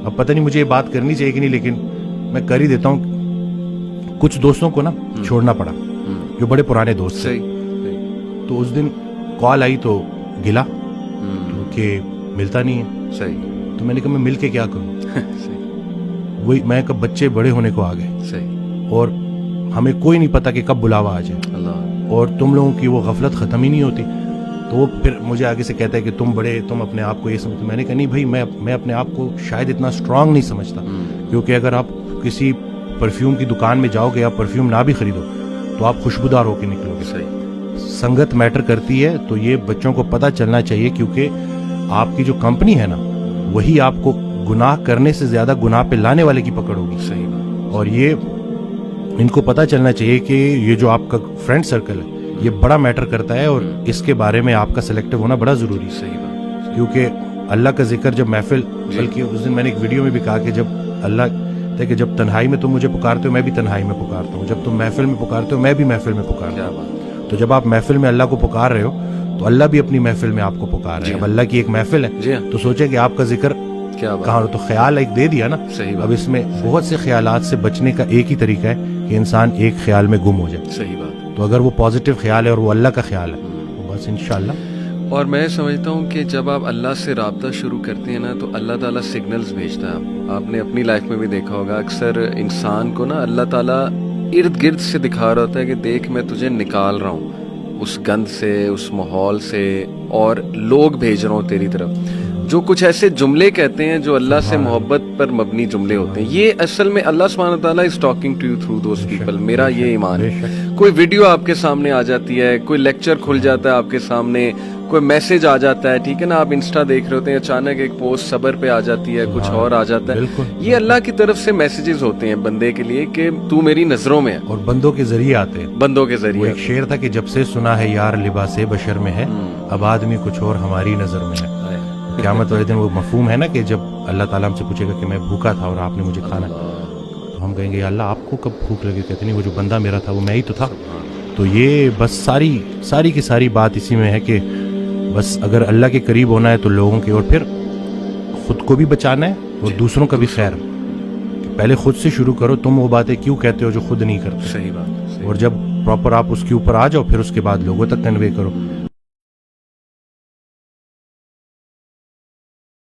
اب پتہ نہیں مجھے یہ بات کرنی چاہیے کہ نہیں, لیکن میں کر ہی دیتا ہوں. کچھ دوستوں کو نا چھوڑنا پڑا جو بڑے پرانے دوست تھے. تو اس دن کال آئی تو گلا کہ ملتا نہیں ہے. صحیح. تو میں نے کہا میں مل کے کیا کروں. وہی میں کب بچے بڑے ہونے کو آ گئے. صحیح. اور ہمیں کوئی نہیں پتا کہ کب بلاوا آ جائے. اللہ. اور تم لوگوں کی وہ غفلت ختم ہی نہیں ہوتی. تو وہ پھر مجھے آگے سے کہتا ہے کہ تم بڑے, تم اپنے آپ کو یہ سمجھتے. میں نے کہا نہیں بھائی, میں اپنے آپ کو شاید اتنا اسٹرانگ نہیں سمجھتا, کیونکہ اگر آپ کسی پرفیوم کی دکان میں جاؤ گے یا پرفیوم نہ بھی خریدو تو آپ خوشبودار ہو کے نکلو گے. صحیح. سنگت میٹر کرتی ہے. تو یہ بچوں کو پتہ چلنا چاہیے, کیونکہ آپ کی جو کمپنی ہے نا وہی آپ کو گناہ کرنے سے زیادہ گناہ پہ لانے والے کی پکڑ ہوگی. صحیح بات. اور یہ ان کو پتہ چلنا چاہیے کہ یہ جو آپ کا فرینڈ سرکل ہے یہ بڑا میٹر کرتا ہے, اور اس کے بارے میں آپ کا سلیکٹو ہونا بڑا ضروری ہے. صحیح بات. کیونکہ اللہ کا ذکر جب محفل, بلکہ اس دن میں نے ایک ویڈیو میں بھی کہا کہ جب اللہ کہ جب تنہائی میں تم مجھے پکارتے ہو میں بھی تنہائی میں پکارتا ہوں, جب تم محفل میں پکارتے ہو میں بھی محفل میں پکارتا ہوں. تو جب آپ محفل میں اللہ کو پکار رہے ہو تو اللہ بھی اپنی محفل میں آپ کو پکار رہے ہیں. اب اللہ کی ایک محفل ہے تو سوچیں کہ آپ کا ذکر کہاں ہو. تو خیال ایک دے دیا نا. اب اس میں بہت سے خیالات سے بچنے کا ایک ہی طریقہ ہے کہ انسان ایک خیال میں گم ہو جائے. صحیح بات. تو اگر وہ پازیٹیو خیال ہے اور وہ اللہ کا خیال ہے تو بس انشاءاللہ. اور میں سمجھتا ہوں کہ جب آپ اللہ سے رابطہ شروع کرتے ہیں نا تو اللہ تعالیٰ سگنلز بھیجتا ہے. آپ نے اپنی لائف میں بھی دیکھا ہوگا, اکثر انسان کو نا اللہ تعالیٰ ارد گرد سے دکھا رہا ہوتا ہے کہ دیکھ میں تجھے نکال رہا ہوں اس گند سے, اس ماحول سے, اور لوگ بھیج رہا ہوں تیری طرف جو کچھ ایسے جملے کہتے ہیں جو اللہ سے محبت پر مبنی جملے ہوتے ہیں. یہ اصل میں اللہ سبحانہ تعالیٰ is talking to you through those people. میرا یہ ایمان ہے. کوئی ویڈیو آپ کے سامنے آ جاتی ہے, کوئی لیکچر کھل جاتا ہے آپ کے سامنے, کوئی میسج آ جاتا ہے, ٹھیک ہے نا, آپ انسٹا دیکھ رہے ہوتے ہیں, اچانک ایک پوسٹ صبر پہ آ جاتی ہے, کچھ اور آ جاتا ہے. یہ اللہ کی طرف سے میسیجز ہوتے ہیں بندے کے لیے کہ تو میری نظروں میں ہے, اور بندوں کے ذریعے آتے ہیں. بندوں کے ذریعے. ایک شعر تھا کہ جب سے سنا ہے یار لباس بشر میں ہے, اب آدمی کچھ اور ہماری نظر میں ہے. قیامت والے دن وہ مفہوم ہے نا کہ جب اللہ تعالیٰ ہم سے پوچھے گا کہ میں بھوکا تھا اور آپ نے مجھے کھانا, تو ہم کہیں گے یا اللہ آپ کو کب بھوک لگی. کہتے نہیں وہ جو بندہ میرا تھا وہ میں ہی تو تھا. تو یہ بس ساری کی ساری بات اسی میں ہے کہ بس اگر اللہ کے قریب ہونا ہے تو لوگوں کے, اور پھر خود کو بھی بچانا ہے اور دوسروں کا بھی خیر. پہلے خود سے شروع کرو. تم وہ باتیں کیوں کہتے ہو جو خود نہیں کرتے. صحیح بات. اور جب پراپر آپ اس کے اوپر آ جاؤ پھر اس کے بعد لوگوں تک کنوے کرو.